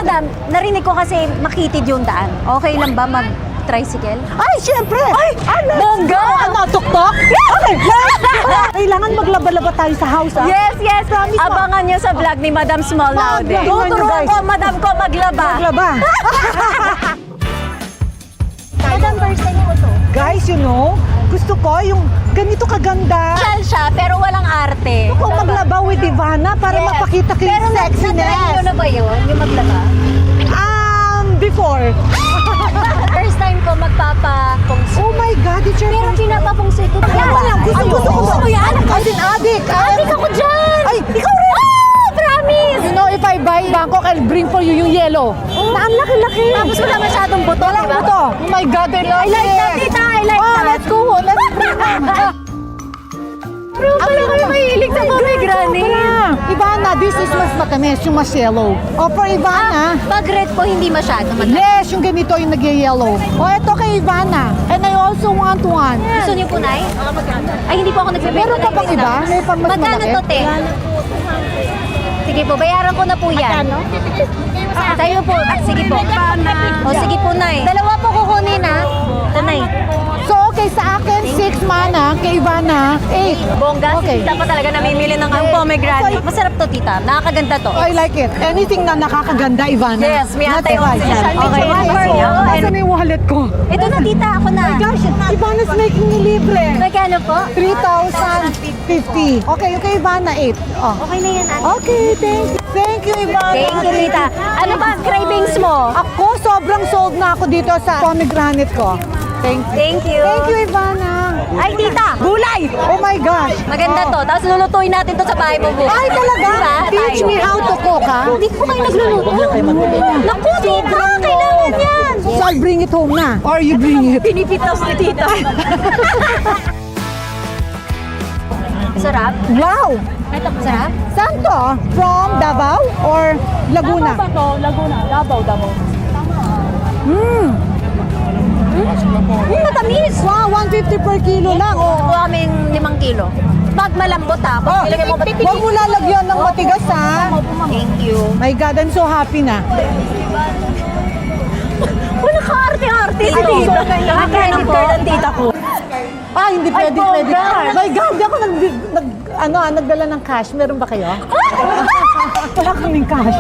Madam, narinig ko kasi makitid yung daan. Okay lang ba mag-tricycle? Ay, syempre! Ay, Bongga! Ano, tuktok? Okay, kailangan maglaba-laba tayo sa house, ah. Yes, yes. Promise mo. Abangan nyo sa vlog ni Madam Small Laude. Tingnan nyo, Tuturuan guys. ko, Madam ko maglaba. Maglaba. Madam, first time ko to. Guys, you know, gusto ko yung ganito kaganda. Social siya, pero walang arte. Kung maglaba with Ivana para Yes. mapakita ko yung Pero na-try nyo sexiness. na ba yun, yung maglaba? Before. First time ko magpapapungso. Oh my God, it's your Pero first time. pinapapungso ito. Gusto ko yan. As in, addict. Adik ako dyan! Ay, ikaw rin. Oh, promise! You know, if I buy Bangkok, I'll bring for you yung yellow. Na ang laki-laki. Tapos wala masyadong buto, di ba? Ito. Oh my God, I like that, tita. I like that. Let's go. Let's bring Pero pala kayo mahilig sa pomegranate. Ivana, this is mas matamis, yung mas yellow. O, for Ivana, Pag red po, hindi masyado matamis. yes, yung ganito yung nag-yellow. O, ito kay Ivana. And I also want one. Gusto niyo po, Nay? Ay, hindi po ako nagbibenta. Meron ka pang iba? May pang mas Magkano malaki? to, te? Sige po, bayaran ko na po yan. Sa'yo po. Sige po. O, sige po, Nay. Dalawa po kukunin, ha? Ito, Nay. So, okay, sa akin, 6 mana. Kay Ivana, 8. Bongga, Okay. si tita pa talaga namimili ng pomegranate. Masarap to, tita. Nakakaganda to. I like it. Anything na nakakaganda, Ivana. Yes, may Not antay advice. oxidation. Okay, One for okay. you. Asan na yung wallet ko? Ito na, tita. Ako na. Gosh, Ivana's making me libre. Magkano po? 3,050. Okay, yung kay Ivana, 8. Oh. Okay na yan, ate. Okay, thank you. Thank you, Ivana. Thank you, tita. Ano ba cravings mo? Ako, sobrang sold na ako dito sa pomegranate ko. Thank you. Thank you. Thank you, Ivana. Ay, tita, gulay! Oh my gosh. Maganda to. Tapos lulutuin natin to sa bahay mo bukas. Ay, talaga? Diba? Teach Tayo. me how to cook, ha? Hindi ko kayo nagluluto. Naku, tita, kailangan yan. So, I'll bring it home na. Or you bring it. Pinipitas ni tita. Sarap? Wow! Ito, sarap? Saan to? From Davao or Laguna? Laguna. Davao. Matamis. Wow, 150 per kilo lang. Oh. Kuha kaming 5 kilo. Pag malambot ha, pag nilagay mo Huwag mo lalagyan ng matigas, ha? Thank you. My God, I'm so happy na. Wala ka arte-arte si tita. Nag-credit card ang tita ko. Ah, hindi pwede, Ay, pwede. bongga. My God, di ako nagdala ng cash. Meron ba kayo? Wala kaming cash.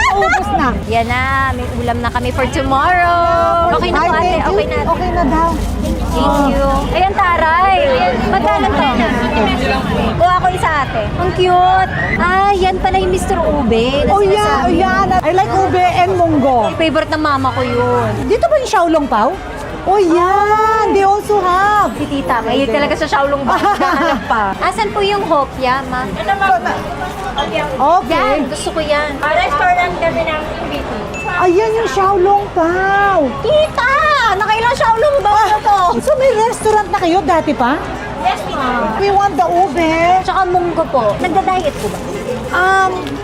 Ubus na. Yan na, may ulam na kami for tomorrow. Okay na po, ate. thank you. Okay na. Okay na daw. Thank you. Ayan, taray. Magkano to? Kuha ko isa, ate. Ang cute. Ah, yan pala yung Mr. Ube. na Oh, yeah, sinasabi. yeah. I like ube and munggo. Favorite ng mama ko yun. Dito ba yung Xiaolong Pao? Oh, yeah. They also have. Si tita, mahilig talaga sa Shaolong Bang. Hanap pa. Asan po yung hopya, ma? Okay. Yan, gusto ko yan. Restaurant kasi namin dito. Ayan yung Xiaolong Pao. Tita! Nakailang Shaolong Bang na to? So may restaurant na kayo dati pa? Yes, ma. We want the ube. Tsaka munggo po. Nagda-diet ko ba?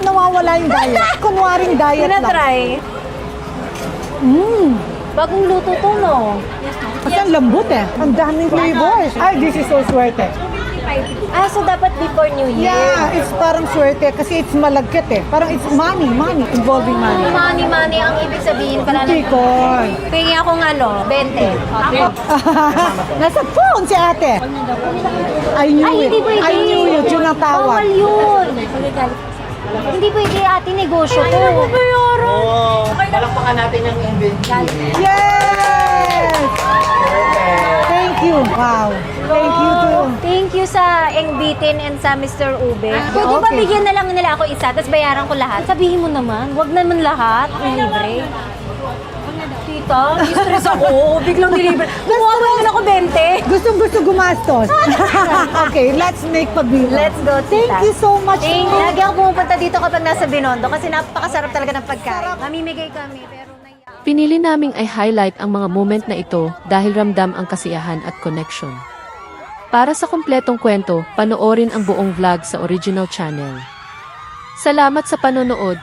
Nawawala yung diet. Kunwaring diet lang. Tinatry. Bagong luto to, no? Kasi ang lambot eh. Ang daming flavors. Ay, this is so swerte. Ah, so dapat before New Year? Yeah, it's parang swerte kasi it's malagkit eh. Parang it's money, involving money. Money ang ibig sabihin pala Hindi ng... ko. Pingi akong 20. Nasa phone si ate. I knew Ay, it. hindi pwede. I knew it. Yun ang tawag. Bawal yun. Hindi pwede ate negosyo to. Palakpakan natin yung inventory. Yes! Thank you. Wow. Thank you too. Thank you sa Engbitin and sa Mr. Ube. Pwede ba Okay. bigyan na lang nila ako isa, tapos bayaran ko lahat? Sabihin mo naman, wag naman lahat, libre. Tita, stress ako, biglang nilibre. Kumuha mo naman ako 20. Gustong-gusto gumastos. Okay, let's make pagbilang. Let's go, tita. Thank you so much. Thank you. Lagi ako pumupunta dito kapag nasa Binondo kasi napakasarap talaga ng pagkain. Mamimigay kami, pero naiyak. Pinili naming i-highlight ang mga moment na ito dahil ramdam ang kasiyahan at connection. Para sa kumpletong kwento, panoorin ang buong vlog sa original channel. Salamat sa panonood!